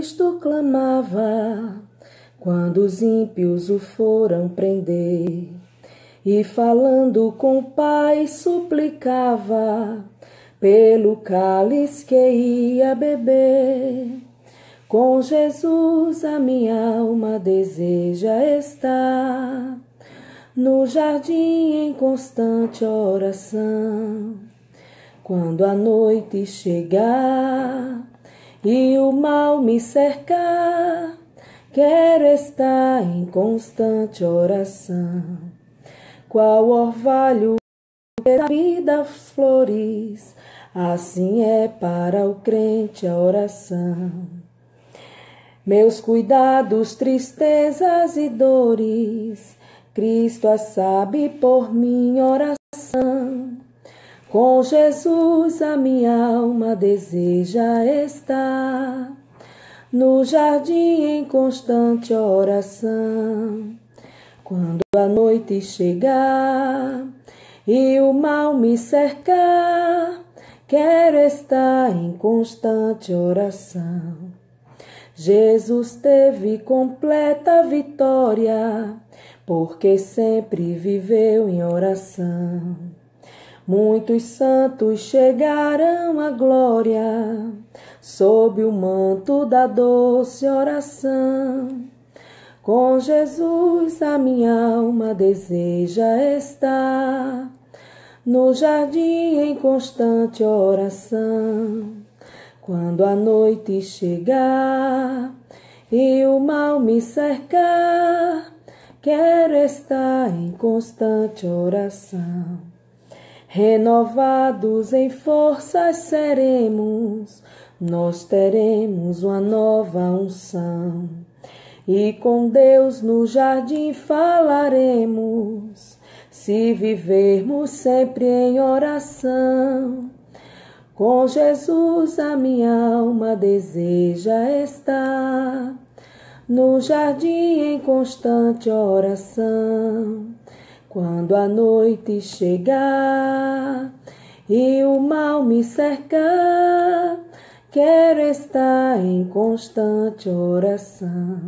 Cristo clamava, quando os ímpios o foram prender, e falando com o Pai suplicava, pelo cálice que ia beber. Com Jesus a minha alma deseja estar, no jardim em constante oração. Quando a noite chegar e o mal me cercar, quero estar em constante oração. Qual orvalho da vida flores, assim é para o crente a oração. Meus cuidados, tristezas e dores, Cristo as sabe por minha oração. Com Jesus a minha alma deseja estar, no jardim em constante oração. Quando a noite chegar e o mal me cercar, quero estar em constante oração. Jesus teve completa vitória, porque sempre viveu em oração. Muitos santos chegaram à glória, sob o manto da doce oração. Com Jesus a minha alma deseja estar, no jardim em constante oração. Quando a noite chegar e o mal me cercar, quero estar em constante oração. Renovados em forças seremos, nós teremos uma nova unção. E com Deus no jardim falaremos, se vivermos sempre em oração. Com Jesus a minha alma deseja estar, no jardim em constante oração. Quando a noite chegar e o mal me cercar, quero estar em constante oração.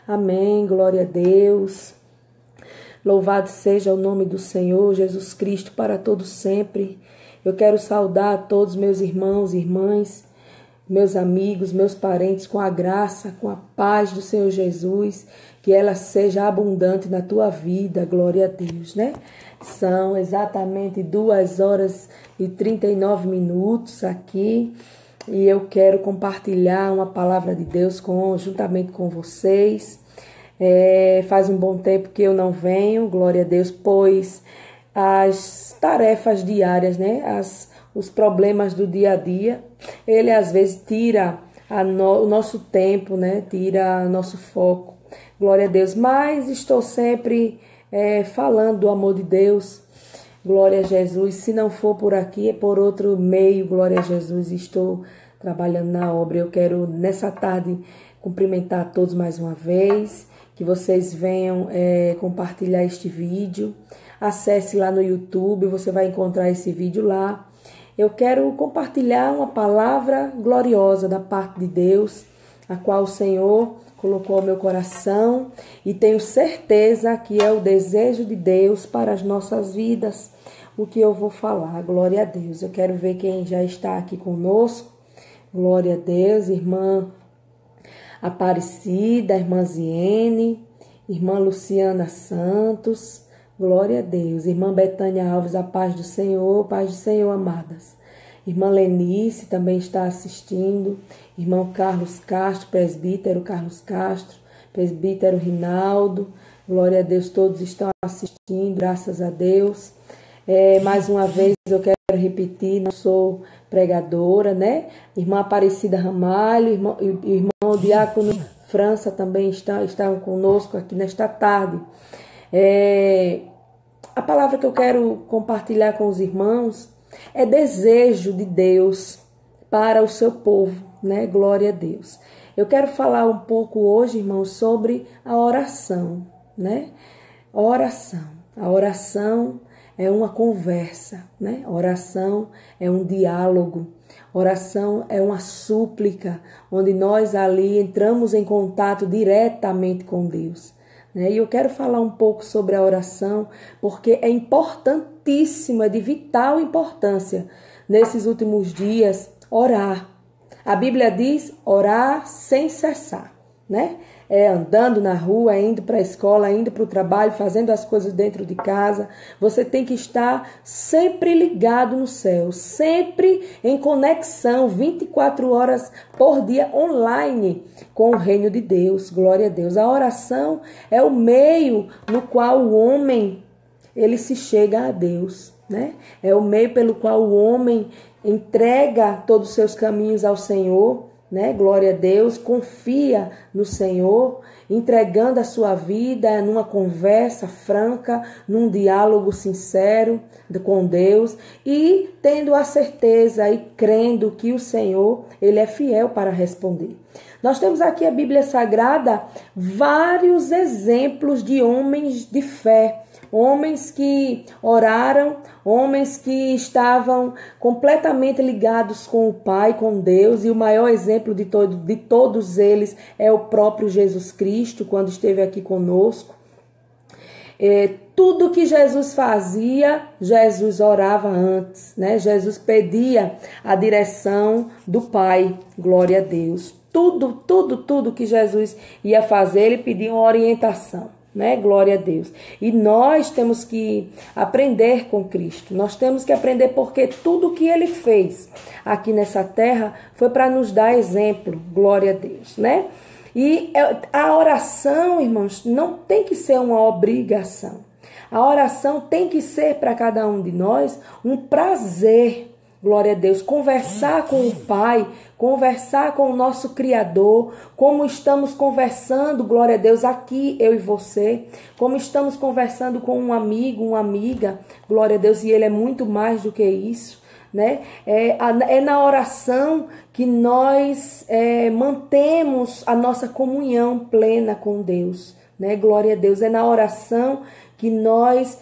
Amém, glória a Deus. Louvado seja o nome do Senhor Jesus Cristo para todos sempre. Eu quero saudar a todos meus irmãos e irmãs, meus amigos, meus parentes, com a graça, com a paz do Senhor Jesus, que ela seja abundante na tua vida, glória a Deus, né? São exatamente 2h39 aqui, e eu quero compartilhar uma palavra de Deus juntamente com vocês. Faz um bom tempo que eu não venho, glória a Deus, pois as tarefas diárias, né? Os problemas do dia a dia, ele às vezes tira o nosso tempo, né? Tira nosso foco, glória a Deus. Mas estou sempre falando do amor de Deus, glória a Jesus. Se não for por aqui, é por outro meio, glória a Jesus. Estou trabalhando na obra. Eu quero nessa tarde cumprimentar a todos mais uma vez, que vocês venham compartilhar este vídeo. Acesse lá no YouTube, você vai encontrar esse vídeo lá. Eu quero compartilhar uma palavra gloriosa da parte de Deus, a qual o Senhor colocou ao meu coração, e tenho certeza que é o desejo de Deus para as nossas vidas, o que eu vou falar. Glória a Deus. Eu quero ver quem já está aqui conosco. Glória a Deus, irmã Aparecida, irmã Ziene, irmã Luciana Santos, glória a Deus. Irmã Betânia Alves, a paz do Senhor, amadas. Irmã Lenice também está assistindo. Irmão Carlos Castro, presbítero Carlos Castro, presbítero Rinaldo, glória a Deus, todos estão assistindo, graças a Deus. Mais uma vez eu quero repetir, não sou pregadora, né? Irmã Aparecida Ramalho, irmão Diácono França também estão conosco aqui nesta tarde. A palavra que eu quero compartilhar com os irmãos é desejo de Deus para o seu povo, né? Glória a Deus. Eu quero falar um pouco hoje, irmãos, sobre a oração, né? Oração. A oração é uma conversa, né? Oração é um diálogo. Oração é uma súplica, onde nós ali entramos em contato diretamente com Deus. E eu quero falar um pouco sobre a oração, porque é importantíssima, é de vital importância, nesses últimos dias, orar. A Bíblia diz orar sem cessar, né? É andando na rua, indo para a escola, indo para o trabalho, fazendo as coisas dentro de casa. Você tem que estar sempre ligado no céu, sempre em conexão, 24 horas por dia online com o reino de Deus. Glória a Deus. A oração é o meio no qual o homem ele se chega a Deus, né? É o meio pelo qual o homem entrega todos os seus caminhos ao Senhor, né? Glória a Deus, confia no Senhor, entregando a sua vida numa conversa franca, num diálogo sincero com Deus e tendo a certeza e crendo que o Senhor, ele é fiel para responder. Nós temos aqui a Bíblia Sagrada vários exemplos de homens de fé, homens que oraram, homens que estavam completamente ligados com o Pai, com Deus, e o maior exemplo de todos eles é o próprio Jesus Cristo, quando esteve aqui conosco. Tudo que Jesus fazia, Jesus orava antes, né? Jesus pedia a direção do Pai, glória a Deus. Tudo que Jesus ia fazer, ele pedia uma orientação, né? Glória a Deus. E nós temos que aprender com Cristo. Nós temos que aprender porque tudo que ele fez aqui nessa terra foi para nos dar exemplo. Glória a Deus, né? E a oração, irmãos, não tem que ser uma obrigação. A oração tem que ser para cada um de nós um prazer. Glória a Deus, conversar com o Pai, conversar com o nosso Criador, como estamos conversando, glória a Deus, aqui eu e você, como estamos conversando com um amigo, uma amiga, glória a Deus, e ele é muito mais do que isso, né? É na oração que nós mantemos a nossa comunhão plena com Deus, né? Glória a Deus, é na oração que nós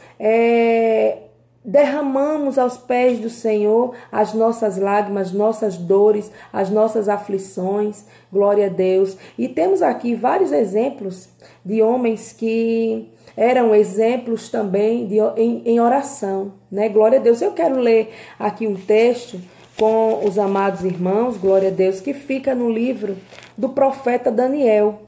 derramamos aos pés do Senhor as nossas lágrimas, nossas dores, as nossas aflições, glória a Deus. E temos aqui vários exemplos de homens que eram exemplos também em oração, né? Glória a Deus. Eu quero ler aqui um texto com os amados irmãos, glória a Deus, que fica no livro do profeta Daniel.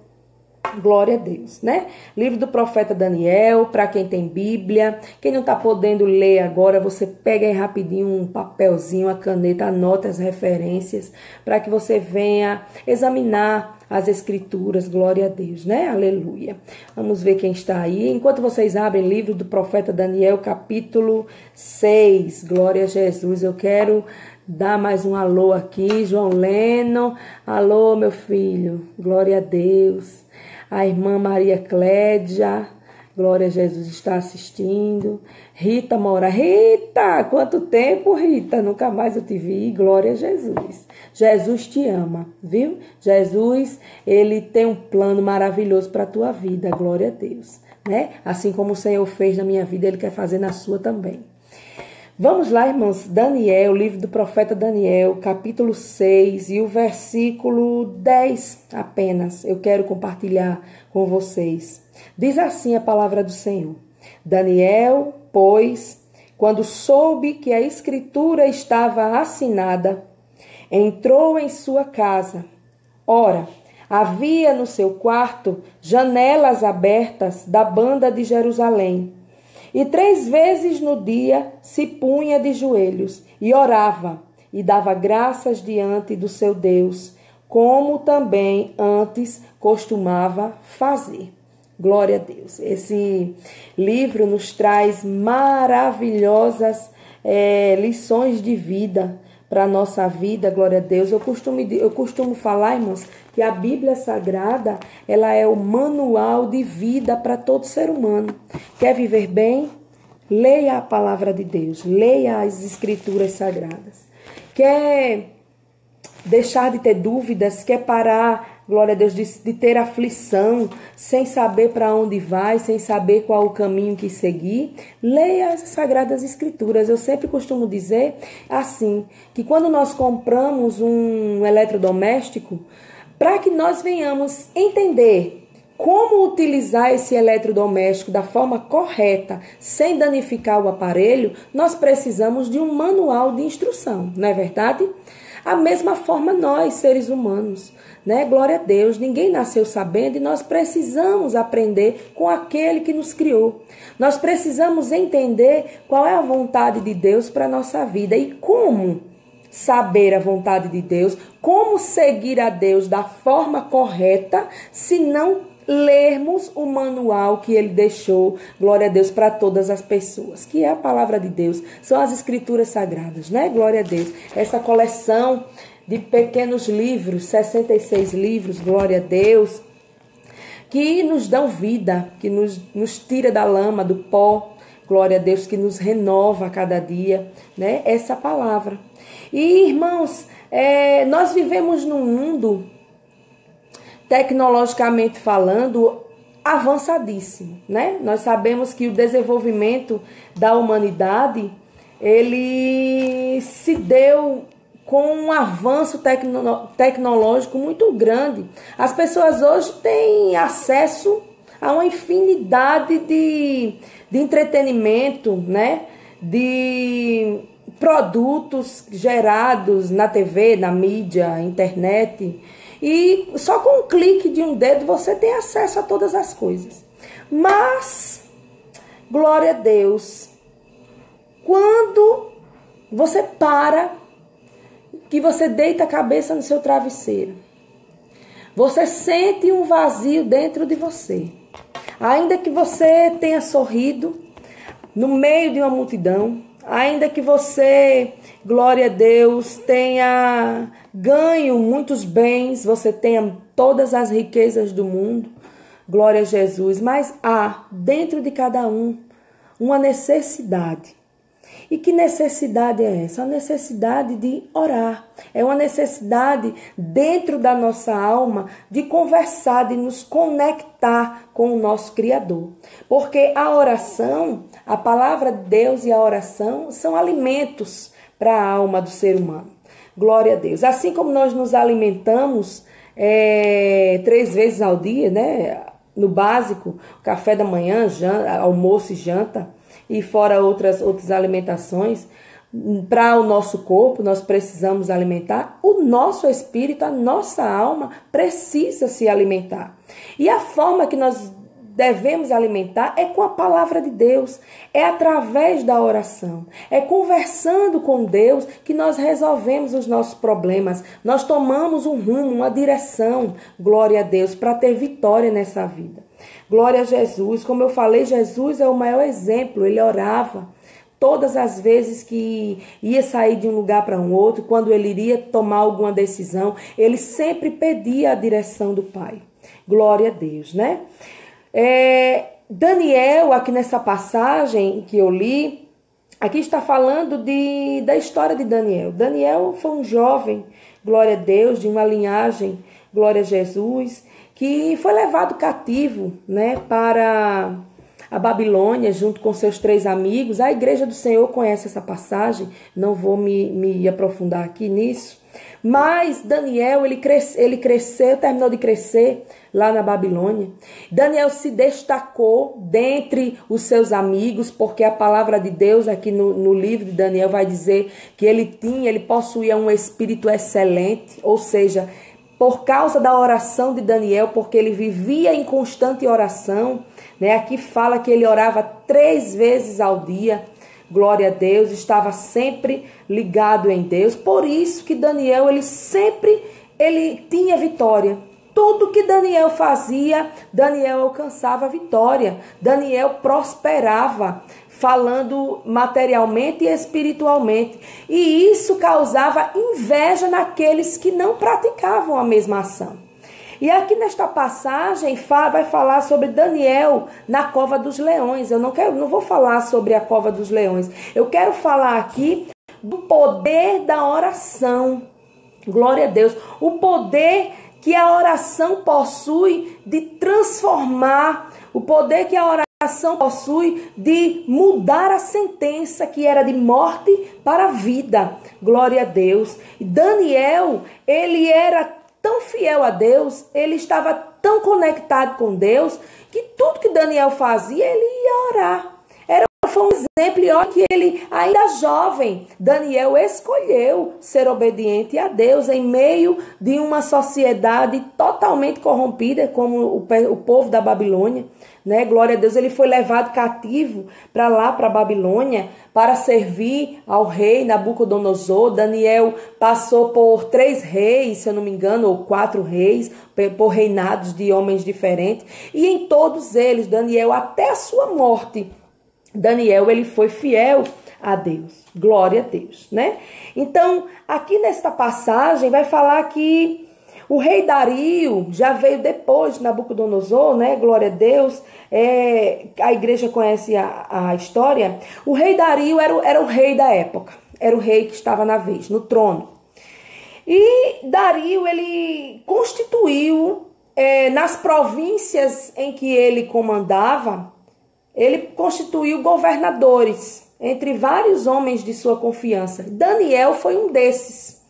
Glória a Deus, né? Livro do profeta Daniel, para quem tem Bíblia. Quem não está podendo ler agora, você pega aí rapidinho um papelzinho, a caneta, anota as referências, para que você venha examinar as escrituras, glória a Deus, né? Aleluia. Vamos ver quem está aí. Enquanto vocês abrem livro do profeta Daniel, capítulo 6, glória a Jesus. Eu quero dar mais um alô aqui, João Leno. Alô, meu filho, glória a Deus. A irmã Maria Clédia, glória a Jesus, está assistindo. Rita Moura, Rita, quanto tempo, Rita? Nunca mais eu te vi, glória a Jesus. Jesus te ama, viu? Jesus, ele tem um plano maravilhoso para a tua vida, glória a Deus, né? Assim como o Senhor fez na minha vida, ele quer fazer na sua também. Vamos lá, irmãos, Daniel, livro do profeta Daniel, capítulo 6 e o versículo 10 apenas. Eu quero compartilhar com vocês. Diz assim a palavra do Senhor. Daniel, pois, quando soube que a escritura estava assinada, entrou em sua casa. Ora, havia no seu quarto janelas abertas da banda de Jerusalém. E 3 vezes no dia se punha de joelhos e orava e dava graças diante do seu Deus, como também antes costumava fazer. Glória a Deus. Esse livro nos traz maravilhosas lições de vida para a nossa vida, glória a Deus. Eu costumo falar, irmãos, que a Bíblia Sagrada, ela é o manual de vida para todo ser humano. Quer viver bem? Leia a palavra de Deus, leia as escrituras sagradas. Quer deixar de ter dúvidas, quer parar, glória a Deus, de ter aflição, sem saber para onde vai, sem saber qual o caminho que seguir, leia as Sagradas Escrituras. Eu sempre costumo dizer assim, que quando nós compramos um eletrodoméstico, para que nós venhamos entender como utilizar esse eletrodoméstico da forma correta, sem danificar o aparelho, nós precisamos de um manual de instrução, não é verdade? A mesma forma nós, seres humanos, né? Glória a Deus, ninguém nasceu sabendo e nós precisamos aprender com aquele que nos criou. Nós precisamos entender qual é a vontade de Deus para a nossa vida e como saber a vontade de Deus, como seguir a Deus da forma correta, se não lermos o manual que ele deixou, glória a Deus, para todas as pessoas, que é a palavra de Deus, são as escrituras sagradas, né? Glória a Deus. Essa coleção de pequenos livros, 66 livros, glória a Deus, que nos dão vida, que nos tira da lama, do pó, glória a Deus, que nos renova a cada dia, né? Essa palavra. E, irmãos, nós vivemos num mundo, tecnologicamente falando, avançadíssimo, né? Nós sabemos que o desenvolvimento da humanidade, ele se deu com um avanço tecnológico muito grande. As pessoas hoje têm acesso a uma infinidade de entretenimento, né? De produtos gerados na TV, na mídia, internet. E só com um clique de um dedo você tem acesso a todas as coisas. Mas, glória a Deus, quando você para, que você deita a cabeça no seu travesseiro, você sente um vazio dentro de você. Ainda que você tenha sorrido no meio de uma multidão, ainda que você, glória a Deus, tenha ganho muitos bens, você tenha todas as riquezas do mundo, glória a Jesus, mas há dentro de cada um uma necessidade. E que necessidade é essa? A necessidade de orar. É uma necessidade dentro da nossa alma de conversar, de nos conectar com o nosso Criador. Porque a oração, a palavra de Deus e a oração são alimentos para a alma do ser humano. Glória a Deus. Assim como nós nos alimentamos 3 vezes ao dia, né? No básico, café da manhã, almoço e janta, e fora outras alimentações, para o nosso corpo, nós precisamos alimentar, o nosso espírito, a nossa alma precisa se alimentar. E a forma que nós devemos alimentar é com a palavra de Deus, é através da oração, é conversando com Deus que nós resolvemos os nossos problemas, nós tomamos um rumo, uma direção, glória a Deus, para ter vitória nessa vida. Glória a Jesus, como eu falei, Jesus é o maior exemplo, ele orava todas as vezes que ia sair de um lugar para um outro, quando ele iria tomar alguma decisão, ele sempre pedia a direção do Pai. Glória a Deus, né? Daniel, aqui nessa passagem que eu li, aqui está falando da história de Daniel. Daniel foi um jovem, glória a Deus, de uma linhagem, glória a Jesus, que foi levado cativo, né, para a Babilônia, junto com seus 3 amigos. A Igreja do Senhor conhece essa passagem, não vou me aprofundar aqui nisso. Mas Daniel, ele cresceu, terminou de crescer lá na Babilônia. Daniel se destacou dentre os seus amigos, porque a palavra de Deus aqui no livro de Daniel vai dizer que ele possuía um espírito excelente, ou seja, por causa da oração de Daniel, porque ele vivia em constante oração, né? Aqui fala que ele orava 3 vezes ao dia, glória a Deus, estava sempre ligado em Deus. Por isso que Daniel, ele tinha vitória. Tudo que Daniel fazia, Daniel alcançava vitória. Daniel prosperava, falando materialmente e espiritualmente. E isso causava inveja naqueles que não praticavam a mesma ação. E aqui nesta passagem vai falar sobre Daniel na cova dos leões. Eu não vou falar sobre a cova dos leões. Eu quero falar aqui do poder da oração. Glória a Deus. O poder que a oração possui de transformar, o poder que a oração possui de mudar a sentença que era de morte para a vida. Glória a Deus. Daniel, ele era tão fiel a Deus, ele estava tão conectado com Deus, que tudo que Daniel fazia, ele ia orar. Foi um exemplo, e olha que ele, ainda jovem, Daniel escolheu ser obediente a Deus em meio de uma sociedade totalmente corrompida, como o povo da Babilônia, né? Glória a Deus, ele foi levado cativo para lá, para a Babilônia, para servir ao rei Nabucodonosor. Daniel passou por 3 reis, se eu não me engano, ou 4 reis, por reinados de homens diferentes, e em todos eles, Daniel, até a sua morte, Daniel, ele foi fiel a Deus. Glória a Deus, né? Então, aqui nesta passagem vai falar que o rei Dario já veio depois de Nabucodonosor, né? Glória a Deus. A igreja conhece a história. O rei Dario era o rei da época. Era o rei que estava na vez, no trono. E Dario, ele constituiu, nas províncias em que ele comandava, ele constituiu governadores, entre vários homens de sua confiança. Daniel foi um desses.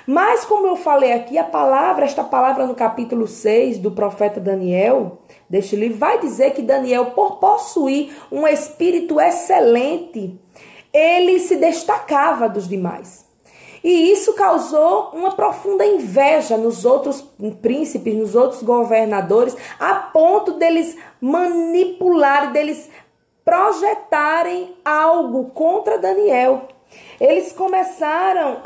Mas, como eu falei aqui, esta palavra no capítulo 6 do profeta Daniel, deste livro, vai dizer que Daniel, por possuir um espírito excelente, ele se destacava dos demais. E isso causou uma profunda inveja nos outros príncipes, nos outros governadores, a ponto deles manipularem, deles projetarem algo contra Daniel. Eles começaram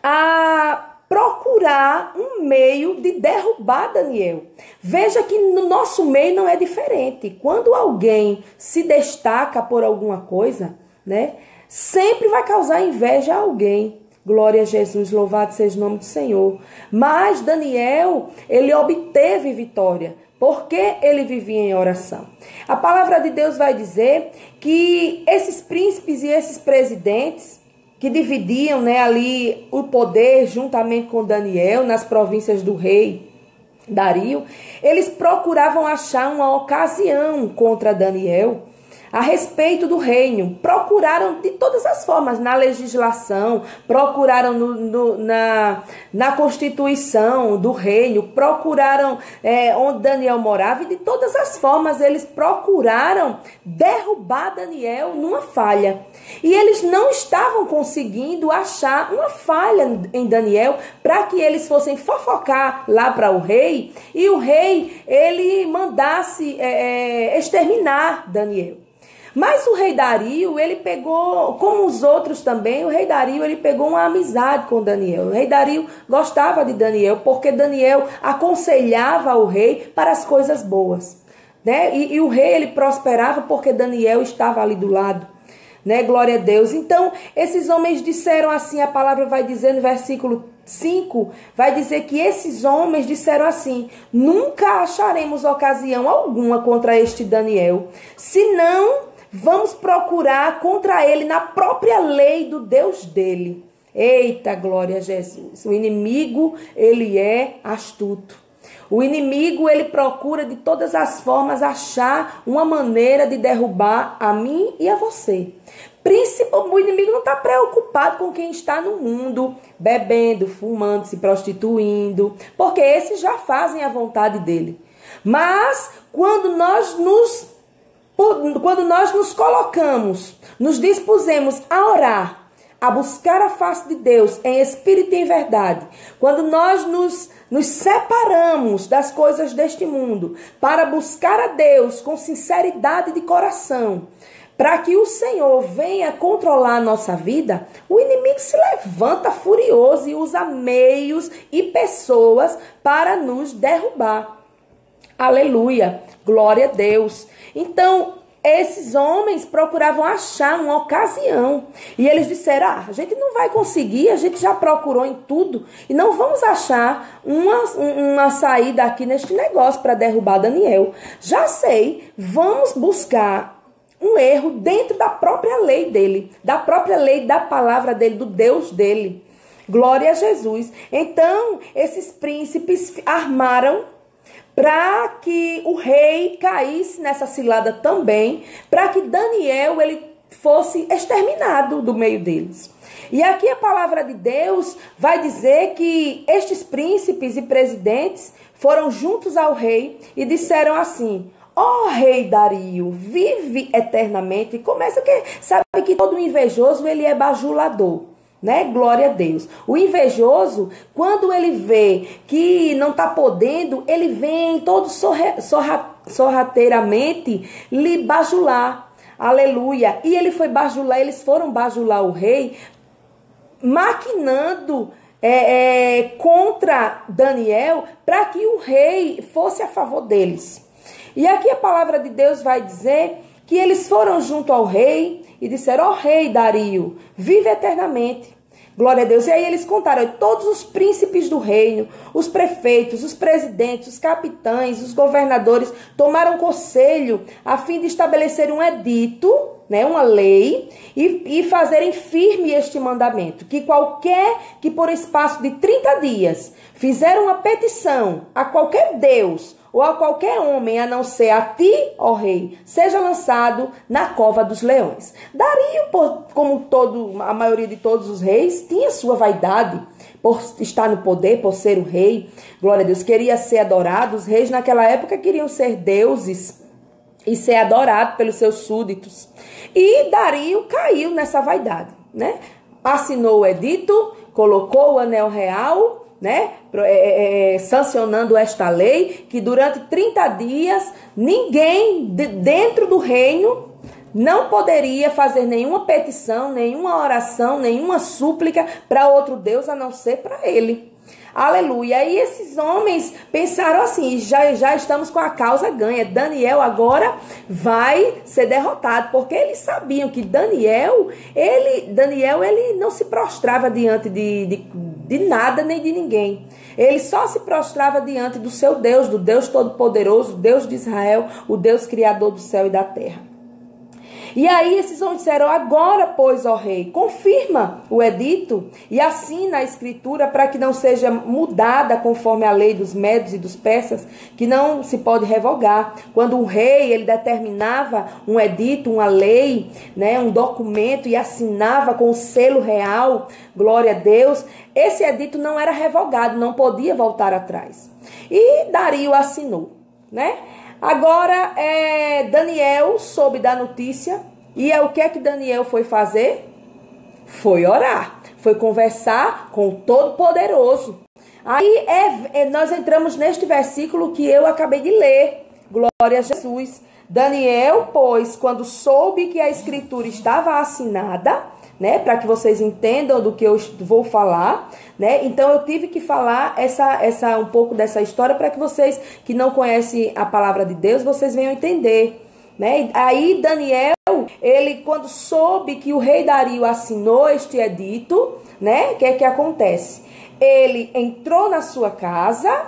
a procurar um meio de derrubar Daniel. Veja que no nosso meio não é diferente. Quando alguém se destaca por alguma coisa, né, sempre vai causar inveja a alguém. Glória a Jesus, louvado seja o nome do Senhor. Mas Daniel, ele obteve vitória, porque ele vivia em oração. A palavra de Deus vai dizer que esses príncipes e esses presidentes, que dividiam, né, ali o poder juntamente com Daniel nas províncias do rei Dario, eles procuravam achar uma ocasião contra Daniel a respeito do reino. Procuraram de todas as formas, na legislação, procuraram na constituição do reino, procuraram onde Daniel morava, e de todas as formas eles procuraram derrubar Daniel numa falha. E eles não estavam conseguindo achar uma falha em Daniel para que eles fossem fofocar lá para o rei, e o rei ele mandasse exterminar Daniel. Mas o rei Dario, ele pegou, como os outros também, o rei Dario, ele pegou uma amizade com Daniel. O rei Dario gostava de Daniel, porque Daniel aconselhava o rei para as coisas boas, né? E o rei, ele prosperava porque Daniel estava ali do lado, né? Glória a Deus. Então, esses homens disseram assim, a palavra vai dizer no versículo 5, vai dizer que esses homens disseram assim: nunca acharemos ocasião alguma contra este Daniel, senão vamos procurar contra ele na própria lei do Deus dele. Eita, glória a Jesus. O inimigo, ele é astuto. O inimigo, ele procura de todas as formas achar uma maneira de derrubar a mim e a você. O inimigo não está preocupado com quem está no mundo, bebendo, fumando, se prostituindo, porque esses já fazem a vontade dele. Mas quando nós nos colocamos, nos dispusemos a orar, a buscar a face de Deus em espírito e em verdade, quando nós nos separamos das coisas deste mundo para buscar a Deus com sinceridade de coração, para que o Senhor venha controlar a nossa vida, o inimigo se levanta furioso e usa meios e pessoas para nos derrubar. Aleluia, glória a Deus. Então, esses homens procuravam achar uma ocasião. E eles disseram, a gente não vai conseguir, a gente já procurou em tudo, e não vamos achar uma saída aqui neste negócio para derrubar Daniel. Já sei, vamos buscar um erro dentro da própria lei dele, da própria lei da palavra dele, do Deus dele. Glória a Jesus. Então, esses príncipes armaram para que o rei caísse nessa cilada também, para que Daniel ele fosse exterminado do meio deles. E aqui a palavra de Deus vai dizer que estes príncipes e presidentes foram juntos ao rei e disseram assim: ó rei Dario, vive eternamente. E começa que sabe que todo invejoso ele é bajulador, né? Glória a Deus. O invejoso, quando ele vê que não está podendo, ele vem todo sorrateiramente lhe bajular. Aleluia. E ele foi bajular, eles foram bajular o rei, maquinando contra Daniel para que o rei fosse a favor deles. E aqui a palavra de Deus vai dizer que eles foram junto ao rei e disseram: ó rei Dario, vive eternamente. Glória a Deus. E aí eles contaram: todos os príncipes do reino, os prefeitos, os presidentes, os capitães, os governadores tomaram conselho a fim de estabelecer um edito, né, uma lei, e fazerem firme este mandamento, que qualquer que por espaço de 30 dias fizer uma petição a qualquer Deus ou a qualquer homem, a não ser a ti, ó rei, seja lançado na cova dos leões. Dario, como a maioria de todos os reis, tinha sua vaidade por estar no poder, por ser o rei. Glória a Deus, queria ser adorado. Os reis naquela época queriam ser deuses e ser adorado pelos seus súditos. E Dario caiu nessa vaidade, né? Assinou o edito, colocou o anel real, né? Sancionando esta lei, que durante 30 dias ninguém dentro do reino não poderia fazer nenhuma petição, nenhuma oração, nenhuma súplica para outro Deus a não ser para ele. Aleluia. E esses homens pensaram assim: já estamos com a causa ganha. Daniel agora vai ser derrotado, porque eles sabiam que Daniel ele não se prostrava diante de nada nem de ninguém. Ele só se prostrava diante do seu Deus, do Deus Todo-Poderoso, Deus de Israel, o Deus Criador do céu e da terra. E aí esses homens disseram: agora, pois, ó rei, confirma o edito e assina a escritura para que não seja mudada conforme a lei dos medos e dos persas, que não se pode revogar. Quando o rei ele determinava um edito, uma lei, né, um documento, e assinava com o selo real, glória a Deus, esse edito não era revogado, não podia voltar atrás. E Dario assinou, né? Agora, Daniel soube da notícia, e o que é que Daniel foi fazer? Foi orar, foi conversar com o Todo-Poderoso. Aí nós entramos neste versículo que eu acabei de ler, glória a Jesus. Daniel, pois, quando soube que a escritura estava assinada, né, para que vocês entendam do que eu vou falar, né? Então eu tive que falar um pouco dessa história para que vocês que não conhecem a palavra de Deus, vocês venham entender, né? Aí Daniel, ele quando soube que o rei Dario assinou este edito, né? O que é que acontece? Ele entrou na sua casa,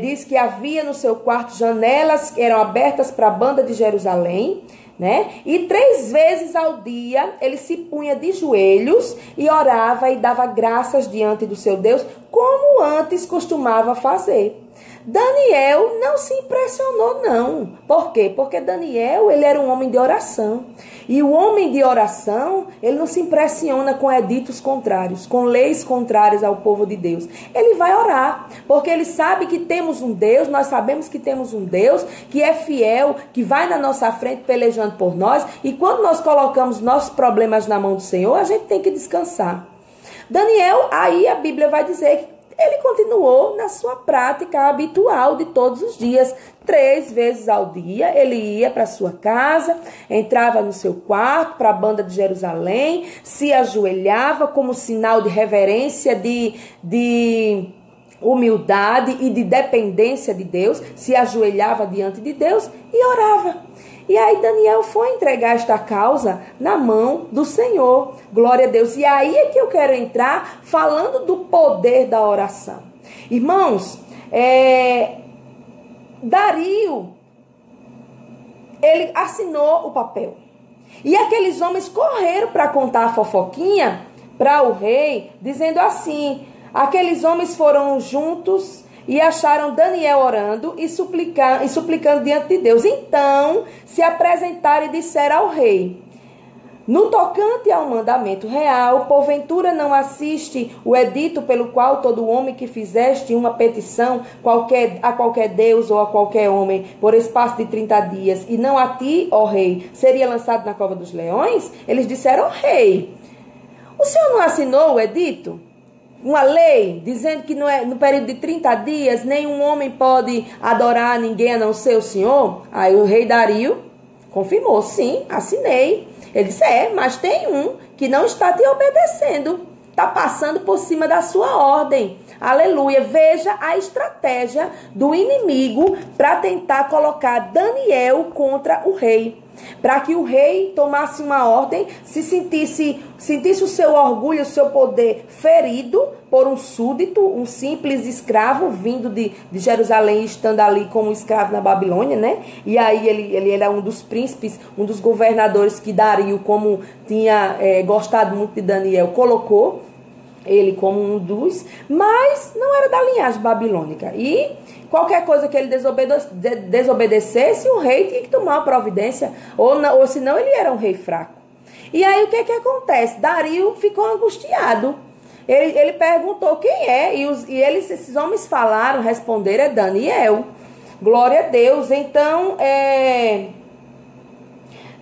diz que havia no seu quarto janelas que eram abertas para a banda de Jerusalém, né? E 3 vezes ao dia ele se punha de joelhos e orava e dava graças diante do seu Deus, como antes costumava fazer. Daniel não se impressionou, não. Por quê? Porque Daniel, ele era um homem de oração. E o homem de oração, ele não se impressiona com editos contrários, com leis contrárias ao povo de Deus. Ele vai orar, porque ele sabe que temos um Deus, nós sabemos que temos um Deus que é fiel, que vai na nossa frente pelejando por nós. E quando nós colocamos nossos problemas na mão do Senhor, a gente tem que descansar. Daniel, aí a Bíblia vai dizer que ele continuou na sua prática habitual de todos os dias. 3 vezes ao dia ele ia para sua casa, entrava no seu quarto, para a banda de Jerusalém, se ajoelhava como sinal de reverência, de humildade e de dependência de Deus, se ajoelhava diante de Deus e orava. E aí Daniel foi entregar esta causa na mão do Senhor. Glória a Deus. E aí é que eu quero entrar falando do poder da oração. Irmãos, Dario, ele assinou o papel. E aqueles homens correram para contar a fofoquinha para o rei, dizendo assim: aqueles homens foram juntos e acharam Daniel orando e suplicando diante de Deus. Então se apresentaram e disseram ao rei: no tocante ao mandamento real, porventura não assiste o edito pelo qual todo homem que fizeste uma petição a qualquer Deus ou a qualquer homem por espaço de 30 dias, e não a ti, ó rei, seria lançado na cova dos leões? Eles disseram: rei, o senhor não assinou o edito? Uma lei dizendo que no período de 30 dias nenhum homem pode adorar ninguém a não ser o senhor? Aí o rei Dario confirmou: sim, assinei. Ele disse: mas tem um que não está te obedecendo, está passando por cima da sua ordem. Aleluia. Veja a estratégia do inimigo para tentar colocar Daniel contra o rei. Para que o rei tomasse uma ordem, sentisse o seu orgulho, o seu poder ferido por um súdito, um simples escravo vindo de Jerusalém, estando ali como escravo na Babilônia, né? E aí ele era um dos príncipes, um dos governadores que Dario, como tinha gostado muito de Daniel, colocou ele como um dos, mas não era da linhagem babilônica. E qualquer coisa que ele desobedecesse, o rei tinha que tomar uma providência, ou senão ele era um rei fraco. E aí o que acontece? Dario ficou angustiado. Ele perguntou quem é, e esses homens responderam: é Daniel. Glória a Deus. Então,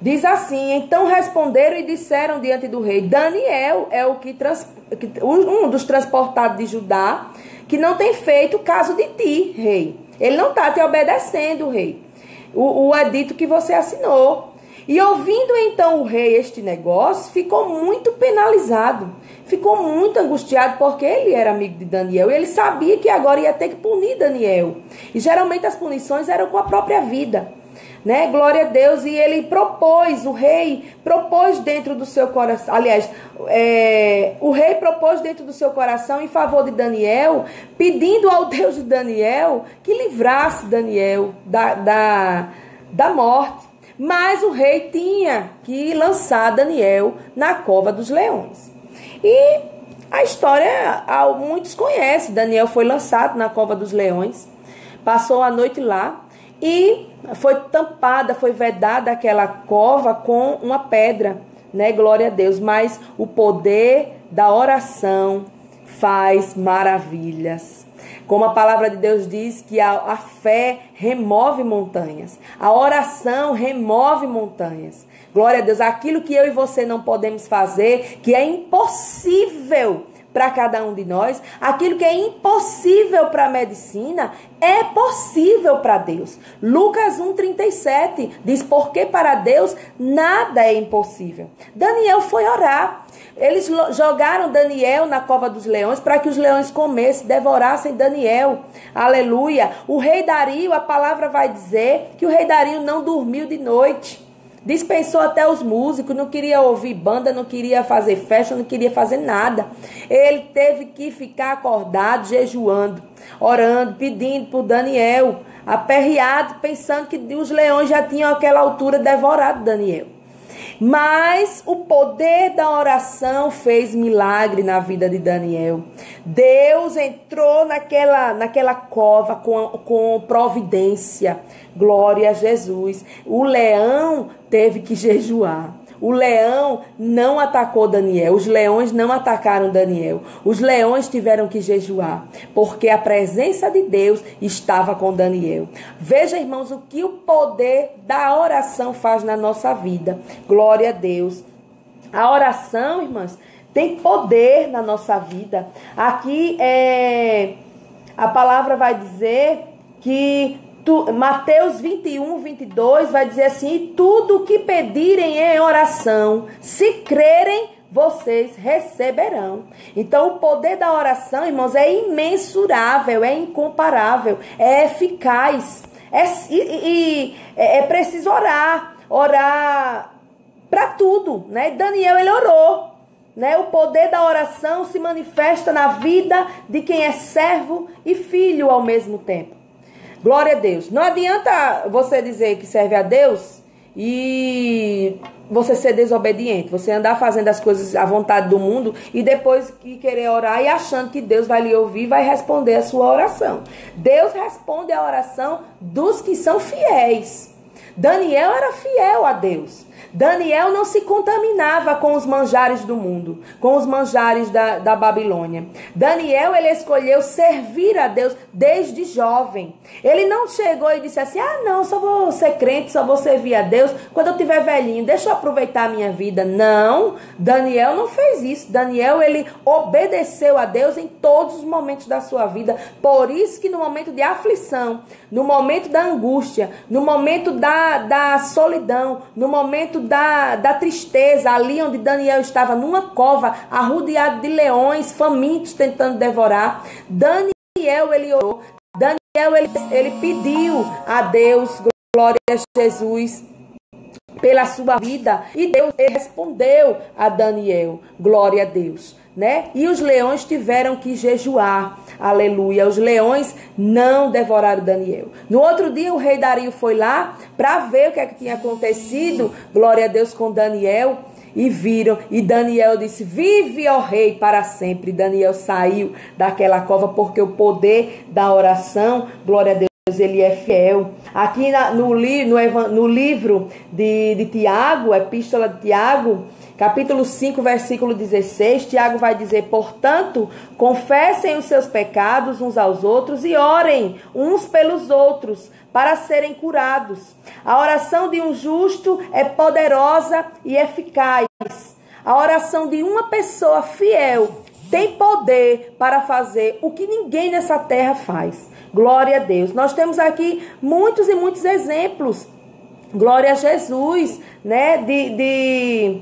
diz assim: então responderam e disseram diante do rei: Daniel é um dos transportados de Judá, que não tem feito caso de ti, rei. Ele não está te obedecendo, rei, o edito que você assinou. E ouvindo então o rei este negócio, ficou muito penalizado, ficou muito angustiado, porque ele era amigo de Daniel e ele sabia que agora ia ter que punir Daniel. E geralmente as punições eram com a própria vida, né? Glória a Deus. E ele propôs, o rei propôs dentro do seu coração, aliás, o rei propôs dentro do seu coração em favor de Daniel, pedindo ao Deus de Daniel que livrasse Daniel da morte. Mas o rei tinha que lançar Daniel na cova dos leões. E a história, muitos conhecem. Daniel foi lançado na cova dos leões, passou a noite lá e foi tampada, foi vedada aquela cova com uma pedra, né? Glória a Deus. Mas o poder da oração faz maravilhas. Como a palavra de Deus diz que a fé remove montanhas. A oração remove montanhas. Glória a Deus. Aquilo que eu e você não podemos fazer, que é impossível para cada um de nós, aquilo que é impossível para a medicina, é possível para Deus. Lucas 1,37 diz: porque para Deus nada é impossível. Daniel foi orar. Eles jogaram Daniel na cova dos leões para que os leões comessem, devorassem Daniel. Aleluia. O rei Dario, a palavra vai dizer que o rei Dario não dormiu de noite. Dispensou até os músicos, não queria ouvir banda, não queria fazer festa, não queria fazer nada. Ele teve que ficar acordado, jejuando, orando, pedindo por Daniel, aperreado, pensando que os leões já tinham àquela altura devorado Daniel. Mas o poder da oração fez milagre na vida de Daniel. Deus entrou naquela cova com providência. Glória a Jesus. O leão teve que jejuar. O leão não atacou Daniel. Os leões não atacaram Daniel. Os leões tiveram que jejuar, porque a presença de Deus estava com Daniel. Veja, irmãos, o que o poder da oração faz na nossa vida. Glória a Deus. A oração, irmãs, tem poder na nossa vida. Aqui a palavra vai dizer que Mateus 21:22 vai dizer assim: e tudo o que pedirem em oração, se crerem, vocês receberão. Então o poder da oração, irmãos, é imensurável, é incomparável, é eficaz. É preciso orar para tudo, né? Daniel, ele orou, né? O poder da oração se manifesta na vida de quem é servo e filho ao mesmo tempo. Glória a Deus. Não adianta você dizer que serve a Deus e você ser desobediente, você andar fazendo as coisas à vontade do mundo e depois querer orar e achando que Deus vai lhe ouvir, vai responder a sua oração. Deus responde a oração dos que são fiéis. Daniel era fiel a Deus. Daniel não se contaminava com os manjares do mundo, com os manjares da Babilônia. Daniel, ele escolheu servir a Deus desde jovem. Ele não chegou e disse assim, não, só vou ser crente, só vou servir a Deus quando eu tiver velhinho, deixa eu aproveitar a minha vida. Não, Daniel não fez isso. Daniel, ele obedeceu a Deus em todos os momentos da sua vida. Por isso que no momento de aflição, no momento da angústia, no momento da solidão, no momento da tristeza, ali onde Daniel estava numa cova, arrodeado de leões famintos tentando devorar, Daniel, ele orou, Daniel, ele pediu a Deus, glória a Jesus, pela sua vida, e Deus respondeu a Daniel, glória a Deus, né? E os leões tiveram que jejuar, aleluia, os leões não devoraram Daniel. No outro dia o rei Dario foi lá para ver o que é que tinha acontecido, glória a Deus, com Daniel, e viram, e Daniel disse, vive, ó rei, para sempre. Daniel saiu daquela cova porque o poder da oração, glória a Deus, ele é fiel. Aqui no livro de Tiago, Epístola de Tiago, capítulo 5, versículo 16, Tiago vai dizer, portanto, confessem os seus pecados uns aos outros e orem uns pelos outros para serem curados. A oração de um justo é poderosa e eficaz. A oração de uma pessoa fiel tem poder para fazer o que ninguém nessa terra faz. Glória a Deus. Nós temos aqui muitos e muitos exemplos. Glória a Jesus, né? De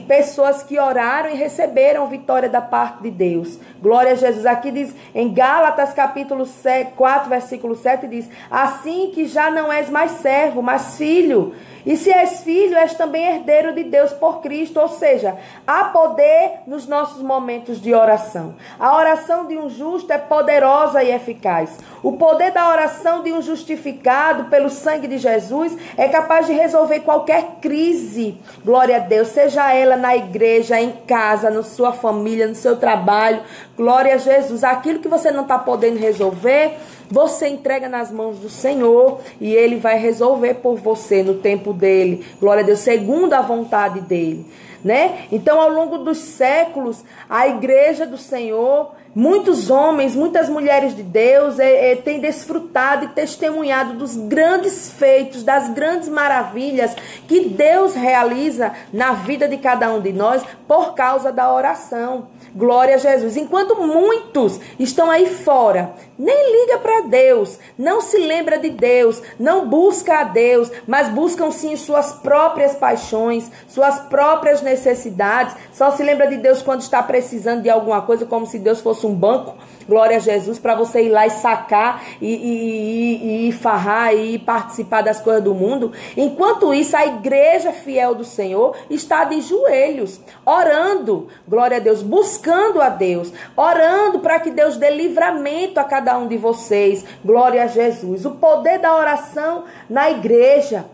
pessoas que oraram e receberam vitória da parte de Deus. Glória a Jesus. Aqui diz, em Gálatas capítulo 4, versículo 7, diz, assim que já não és mais servo, mas filho. E se és filho, és também herdeiro de Deus por Cristo. Ou seja, há poder nos nossos momentos de oração. A oração de um justo é poderosa e eficaz. O poder da oração de um justificado pelo sangue de Jesus é capaz de resolver qualquer crise. Glória a Deus, seja ela na igreja, em casa, na sua família, no seu trabalho. Glória a Jesus. Aquilo que você não está podendo resolver, você entrega nas mãos do Senhor e Ele vai resolver por você no tempo dele. Glória a Deus, segundo a vontade dele, né? Então, ao longo dos séculos, a igreja do Senhor, muitos homens, muitas mulheres de Deus têm desfrutado e testemunhado dos grandes feitos, das grandes maravilhas que Deus realiza na vida de cada um de nós por causa da oração. Glória a Jesus. Enquanto muitos estão aí fora, nem liga para Deus, não se lembra de Deus, não busca a Deus, mas buscam sim suas próprias paixões, suas próprias necessidades, só se lembra de Deus quando está precisando de alguma coisa, como se Deus fosse um banco, glória a Jesus, para você ir lá e sacar e farrar e participar das coisas do mundo. Enquanto isso, a igreja fiel do Senhor está de joelhos, orando, glória a Deus, buscando a Deus, orando para que Deus dê livramento a cada um de vocês, glória a Jesus. O poder da oração na igreja,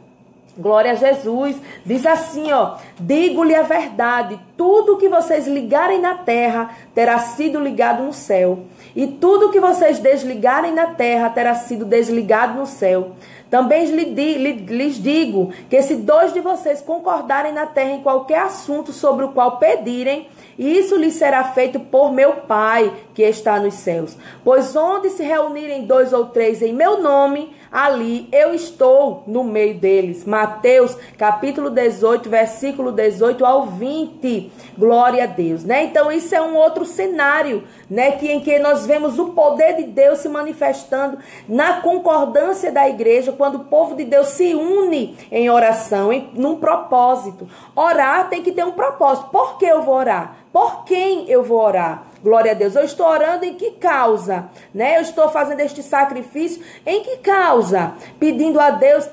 glória a Jesus, diz assim, ó, digo-lhe a verdade, tudo que vocês ligarem na terra terá sido ligado no céu, e tudo que vocês desligarem na terra terá sido desligado no céu. Também lhes digo que se 2 de vocês concordarem na terra em qualquer assunto sobre o qual pedirem, isso lhes será feito por meu Pai que está nos céus. Pois onde se reunirem 2 ou 3 em meu nome, ali eu estou no meio deles. Mateus capítulo 18, versículo 18 ao 20. Glória a Deus, né? Então isso é um outro cenário, né? Em que nós vemos o poder de Deus se manifestando na concordância da igreja, quando o povo de Deus se une em oração, num propósito. Orar tem que ter um propósito. Por que eu vou orar? por quem eu vou orar? Glória a Deus. Eu estou orando em que causa? Né? Eu estou fazendo este sacrifício em que causa? Pedindo a Deus,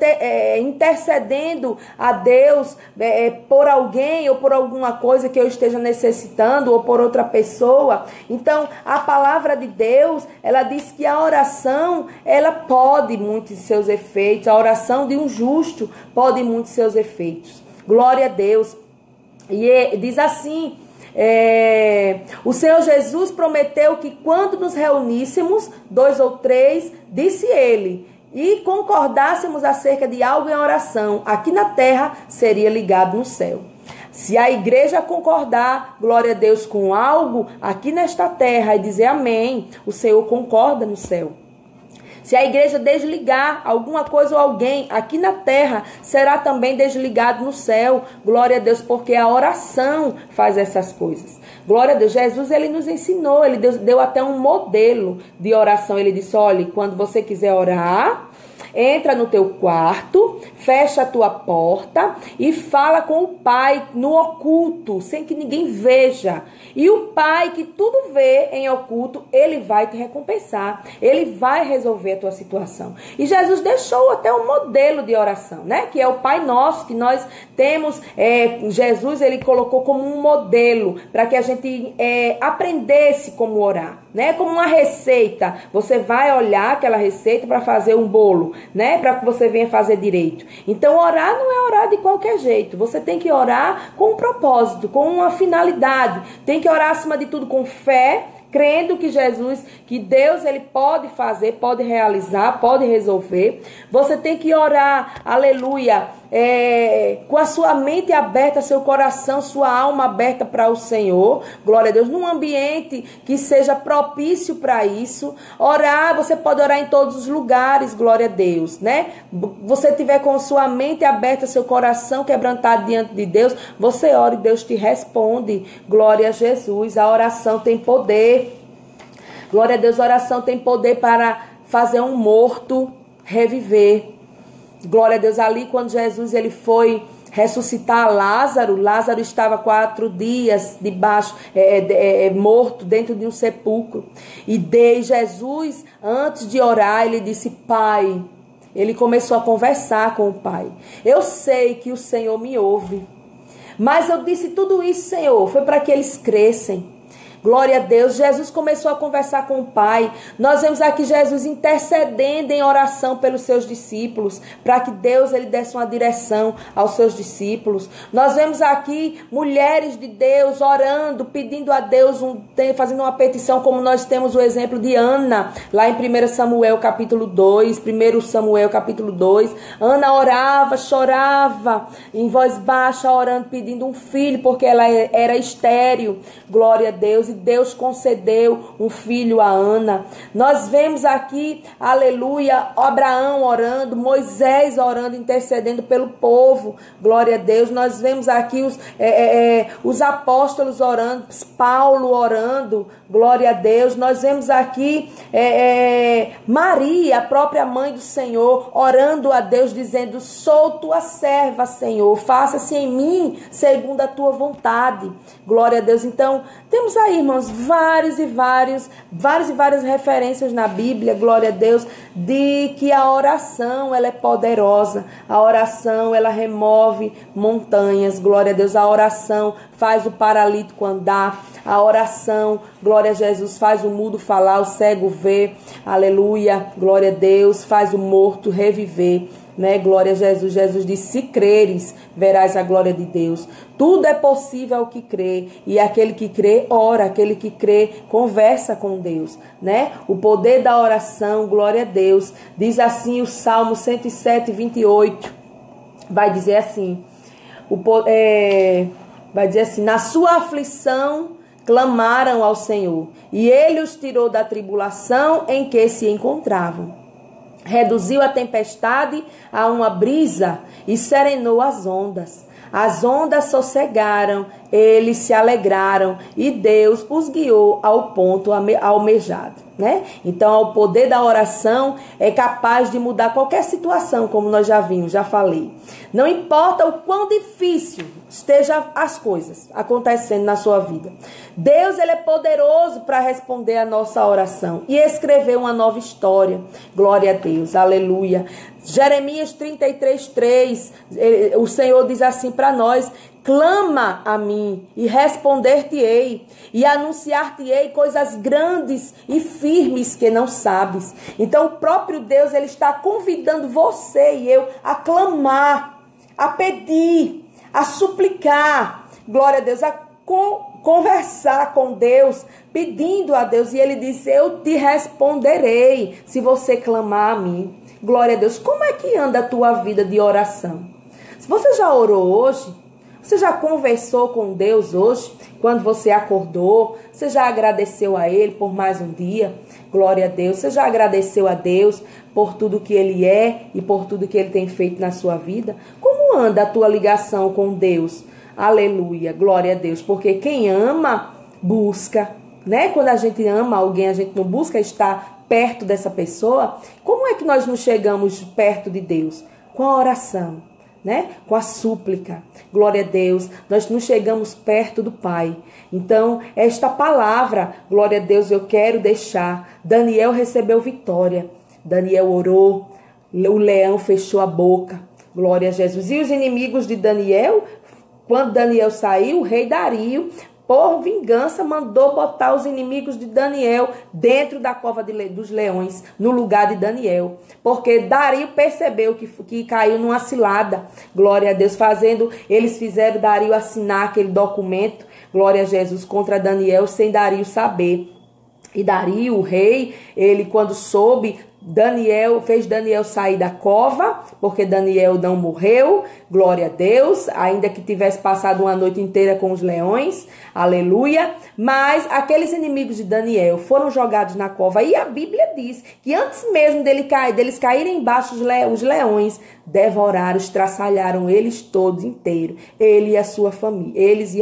intercedendo a Deus por alguém ou por alguma coisa que eu esteja necessitando ou por outra pessoa. Então, a palavra de Deus, ela diz que a oração, ela pode muitos seus efeitos. A oração de um justo pode muitos seus efeitos. Glória a Deus. E diz assim... o Senhor Jesus prometeu que quando nos reuníssemos, 2 ou 3, disse ele, e concordássemos acerca de algo em oração, aqui na terra seria ligado no céu. Se a igreja concordar, glória a Deus, com algo aqui nesta terra e dizer amém, o Senhor concorda no céu. Se a igreja desligar alguma coisa ou alguém aqui na terra, será também desligado no céu. Glória a Deus, porque a oração faz essas coisas. Glória a Deus. Jesus, ele nos ensinou, ele deu até um modelo de oração. Ele disse, olha, quando você quiser orar, entra no teu quarto, fecha a tua porta e fala com o Pai no oculto, sem que ninguém veja. E o Pai, que tudo vê em oculto, ele vai te recompensar. Ele vai resolver a tua situação. E Jesus deixou até um modelo de oração, né? Que é o Pai Nosso, que nós temos. Jesus, ele colocou como um modelo para que a gente aprendesse como orar, né? Como uma receita. Você vai olhar aquela receita para fazer um bolo, né? Para que você venha fazer direito. Então, orar não é orar de qualquer jeito. Você tem que orar com um propósito, com uma finalidade. Tem que orar acima de tudo com fé, crendo que Jesus, que Deus, ele pode fazer, pode realizar, pode resolver. Você tem que orar, aleluia, com a sua mente aberta, seu coração, sua alma aberta para o Senhor, glória a Deus, num ambiente que seja propício para isso. Orar, você pode orar em todos os lugares, glória a Deus, né? Você tiver com sua mente aberta, seu coração quebrantado diante de Deus, você ora e Deus te responde, glória a Jesus. A oração tem poder, glória a Deus, a oração tem poder para fazer um morto reviver. Glória a Deus, ali quando Jesus ele foi ressuscitar Lázaro, Lázaro estava 4 dias debaixo, morto dentro de um sepulcro. E Jesus, antes de orar, ele disse, Pai, ele começou a conversar com o Pai. Eu sei que o Senhor me ouve, mas eu disse tudo isso, Senhor, foi para que eles crescem. Glória a Deus, Jesus começou a conversar com o Pai. Nós vemos aqui Jesus intercedendo em oração pelos seus discípulos, para que Deus ele desse uma direção aos seus discípulos. Nós vemos aqui mulheres de Deus orando, pedindo a Deus, fazendo uma petição, como nós temos o exemplo de Ana, lá em 1 Samuel capítulo 2, 1 Samuel capítulo 2. Ana orava, chorava, em voz baixa, orando, pedindo um filho, porque ela era estéril. Glória a Deus. E Deus concedeu um filho a Ana. Nós vemos aqui, aleluia, Abraão orando, Moisés orando, intercedendo pelo povo, glória a Deus. Nós vemos aqui os apóstolos orando, Paulo orando, glória a Deus. Nós vemos aqui Maria, a própria mãe do Senhor, orando a Deus, dizendo, sou tua serva, Senhor, faça-se em mim segundo a tua vontade, glória a Deus. Então, temos aí, irmãos, várias e várias referências na Bíblia, glória a Deus, de que a oração, ela é poderosa. A oração, ela remove montanhas, glória a Deus. A oração faz o paralítico andar. A oração, glória a Jesus, faz o mudo falar, o cego ver, aleluia, glória a Deus, faz o morto reviver, né? Glória a Jesus. Jesus disse, se creres, verás a glória de Deus. Tudo é possível ao que crê, e aquele que crê, ora, aquele que crê, conversa com Deus, né? O poder da oração, glória a Deus. Diz assim o Salmo 107, 28, vai dizer assim, vai dizer assim, na sua aflição clamaram ao Senhor, e Ele os tirou da tribulação em que se encontravam. Reduziu a tempestade a uma brisa e serenou as ondas. As ondas sossegaram eles se alegraram e Deus os guiou ao ponto almejado, né? Então, o poder da oração é capaz de mudar qualquer situação, como nós já vimos, já falei. Não importa o quão difícil estejam as coisas acontecendo na sua vida. Deus, ele é poderoso para responder a nossa oração e escrever uma nova história. Glória a Deus, aleluia. Jeremias 33:3, o Senhor diz assim para nós: clama a mim e responder-te-ei e anunciar-te-ei coisas grandes e firmes que não sabes. Então o próprio Deus, ele está convidando você e eu a clamar, a pedir, a suplicar, glória a Deus, a conversar com Deus, pedindo a Deus. E ele disse: eu te responderei se você clamar a mim. Glória a Deus. Como é que anda a tua vida de oração? Se você já orou hoje, você já conversou com Deus hoje, quando você acordou, você já agradeceu a Ele por mais um dia? Glória a Deus. Você já agradeceu a Deus por tudo que Ele é e por tudo que Ele tem feito na sua vida? Como anda a tua ligação com Deus? Aleluia, glória a Deus. Porque quem ama, busca, né? Quando a gente ama alguém, a gente não busca estar perto dessa pessoa. Como é que nós não chegamos perto de Deus? Com a oração, né? Com a súplica. Glória a Deus. Nós não chegamos perto do Pai. Então, esta palavra, glória a Deus, eu quero deixar. Daniel recebeu vitória. Daniel orou. O leão fechou a boca. Glória a Jesus. E os inimigos de Daniel, quando Daniel saiu, o rei Dario, por vingança, mandou botar os inimigos de Daniel dentro da cova dos leões, no lugar de Daniel. Porque Dario percebeu que caiu numa cilada. Glória a Deus. Eles fizeram Dario assinar aquele documento, glória a Jesus, contra Daniel, sem Dario saber. E Dario, o rei, ele quando soube, fez Daniel sair da cova, porque Daniel não morreu, glória a Deus, ainda que tivesse passado uma noite inteira com os leões, aleluia. Mas aqueles inimigos de Daniel foram jogados na cova, e a Bíblia diz que antes mesmo deles caírem embaixo, os leões devoraram, estraçalharam eles todos inteiros, eles e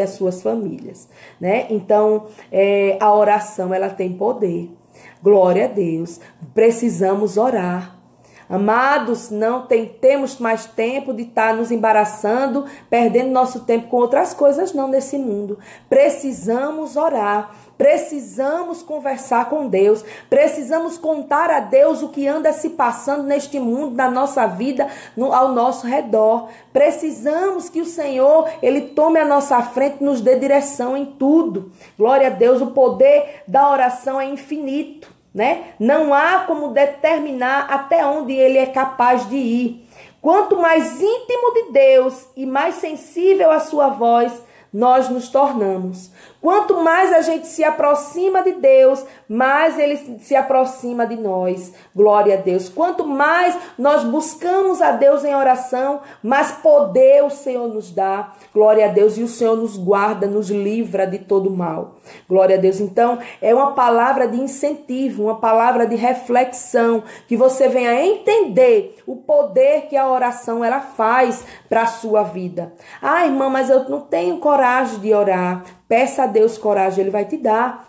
as suas famílias, né? Então, a oração, ela tem poder. Glória a Deus. Precisamos orar. Amados, não temos mais tempo de estar nos embaraçando, perdendo nosso tempo com outras coisas não nesse mundo. Precisamos orar. Precisamos conversar com Deus. Precisamos contar a Deus o que anda se passando neste mundo, na nossa vida, ao nosso redor. Precisamos que o Senhor, Ele tome a nossa frente e nos dê direção em tudo. Glória a Deus. O poder da oração é infinito, né? Não há como determinar até onde Ele é capaz de ir. Quanto mais íntimo de Deus e mais sensível à sua voz nós nos tornamos. Quanto mais a gente se aproxima de Deus, mais Ele se aproxima de nós. Glória a Deus. Quanto mais nós buscamos a Deus em oração, mais poder o Senhor nos dá. Glória a Deus. E o Senhor nos guarda, nos livra de todo mal. Glória a Deus. Então, é uma palavra de incentivo, uma palavra de reflexão, que você venha entender o poder que a oração ela faz para a sua vida. Ah, irmã, mas eu não tenho coragem de orar. Peça a Deus coragem, Ele vai te dar.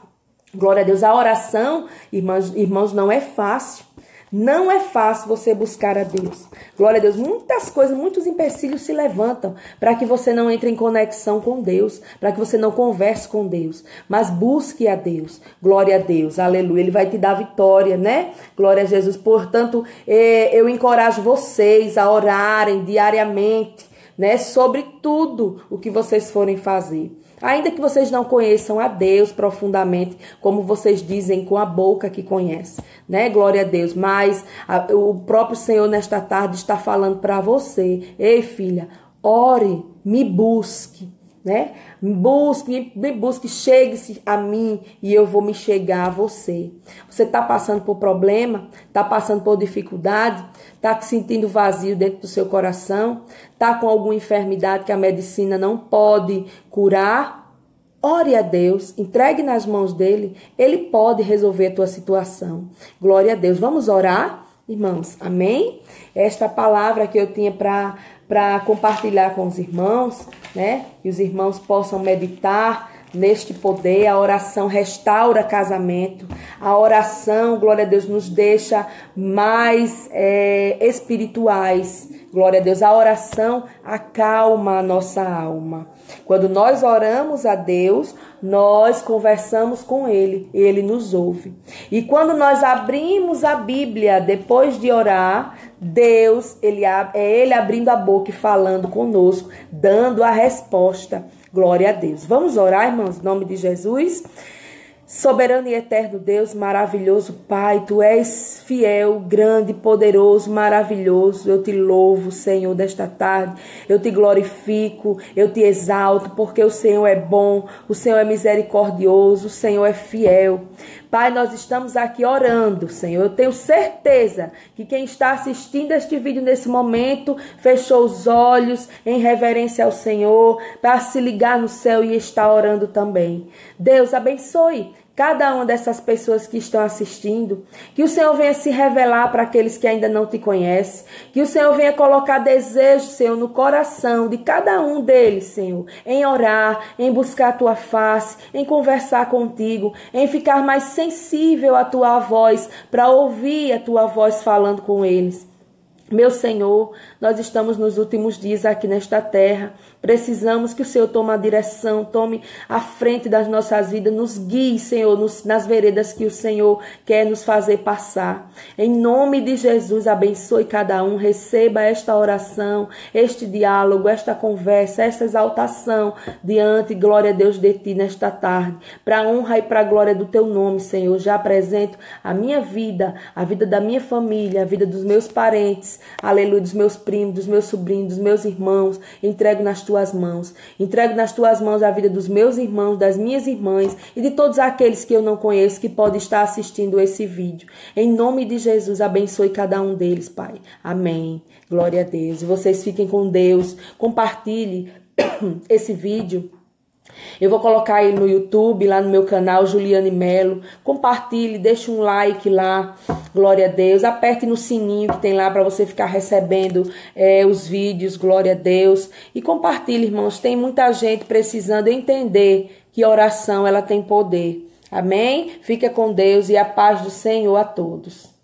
Glória a Deus. A oração, irmãos, não é fácil. Não é fácil você buscar a Deus. Glória a Deus. Muitas coisas, muitos empecilhos se levantam para que você não entre em conexão com Deus, para que você não converse com Deus. Mas busque a Deus. Glória a Deus. Aleluia. Ele vai te dar vitória, né? Glória a Jesus. Portanto, eu encorajo vocês a orarem diariamente, né? Sobre tudo o que vocês forem fazer. Ainda que vocês não conheçam a Deus profundamente, como vocês dizem com a boca que conhece, né? Glória a Deus. Mas o próprio Senhor nesta tarde está falando para você: ei, filha, ore, me busque, né? Me busque, chegue-se a mim e eu vou me chegar a você. Você está passando por problema? Está passando por dificuldade? Está sentindo vazio dentro do seu coração? Está com alguma enfermidade que a medicina não pode curar? Ore a Deus, entregue nas mãos dele. Ele pode resolver a tua situação. Glória a Deus. Vamos orar? irmãos? Amém? Esta palavra que eu tinha para compartilhar com os irmãos, né? Que os irmãos possam meditar neste poder. A oração restaura casamento. A oração, glória a Deus, nos deixa mais espirituais. Glória a Deus. A oração acalma a nossa alma. Quando nós oramos a Deus, nós conversamos com Ele, Ele nos ouve. E quando nós abrimos a Bíblia depois de orar, Deus, é Ele abrindo a boca e falando conosco, dando a resposta. Glória a Deus. Vamos orar, irmãos, em nome de Jesus. Soberano e eterno Deus, maravilhoso Pai, Tu és fiel, grande, poderoso, maravilhoso. Eu te louvo, Senhor, desta tarde. Eu te glorifico, eu te exalto, porque o Senhor é bom, o Senhor é misericordioso, o Senhor é fiel. Pai, nós estamos aqui orando, Senhor. Eu tenho certeza que quem está assistindo este vídeo nesse momento fechou os olhos em reverência ao Senhor para se ligar no céu e estar orando também. Deus, abençoe cada uma dessas pessoas que estão assistindo, que o Senhor venha se revelar para aqueles que ainda não te conhecem, que o Senhor venha colocar desejo, Senhor, no coração de cada um deles, Senhor, em orar, em buscar a tua face, em conversar contigo, em ficar mais sensível à tua voz, para ouvir a tua voz falando com eles. Meu Senhor, nós estamos nos últimos dias aqui nesta terra. Precisamos que o Senhor tome a direção, tome a frente das nossas vidas, nos guie, Senhor, nas veredas que o Senhor quer nos fazer passar. Em nome de Jesus, abençoe cada um, receba esta oração, este diálogo, esta conversa, esta exaltação diante, glória a Deus, de Ti nesta tarde. Para a honra e para a glória do Teu nome, Senhor, já apresento a minha vida, a vida da minha família, a vida dos meus parentes, aleluia, dos meus primos, dos meus sobrinhos, dos meus irmãos, entrego nas tuas mãos. Entrego nas tuas mãos a vida dos meus irmãos, das minhas irmãs e de todos aqueles que eu não conheço que podem estar assistindo esse vídeo. Em nome de Jesus, abençoe cada um deles, Pai. Amém. Glória a Deus. E vocês fiquem com Deus. Compartilhe esse vídeo. Eu vou colocar aí no YouTube, lá no meu canal, Juliane Melo. Compartilhe, deixe um like lá. Glória a Deus. Aperte no sininho que tem lá para você ficar recebendo os vídeos. Glória a Deus. E compartilhe, irmãos. Tem muita gente precisando entender que oração ela tem poder. Amém? Fica com Deus e a paz do Senhor a todos.